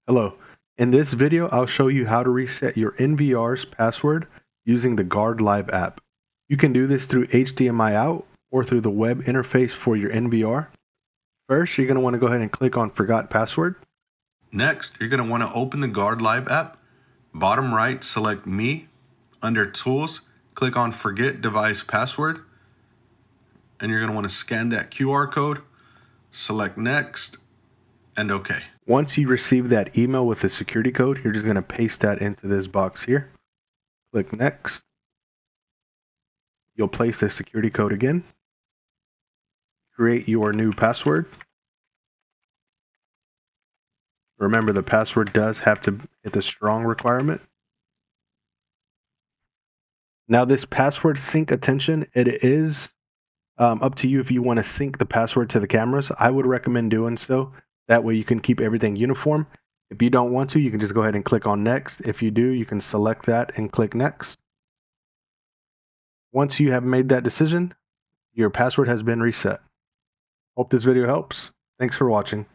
Hello. In this video, I'll show you how to reset your NVR's password using the Guard Live app. You can do this through HDMI out or through the web interface for your NVR. First, you're going to want to go ahead and click on Forgot Password. Next, you're going to want to open the Guard Live app. Bottom right, select Me. Under Tools, click on Forget Device Password. And you're going to want to scan that QR code, select Next, and OK. Once you receive that email with the security code, you're just going to paste that into this box here. Click Next. You'll place the security code again. Create your new password. Remember, the password does have to hit the strong requirement. Now, this password sync attention, it is up to you if you want to sync the password to the cameras. I would recommend doing so. That way you can keep everything uniform. If you don't want to, you can just go ahead and click on Next. If you do, you can select that and click Next. Once you have made that decision, your password has been reset. Hope this video helps. Thanks for watching.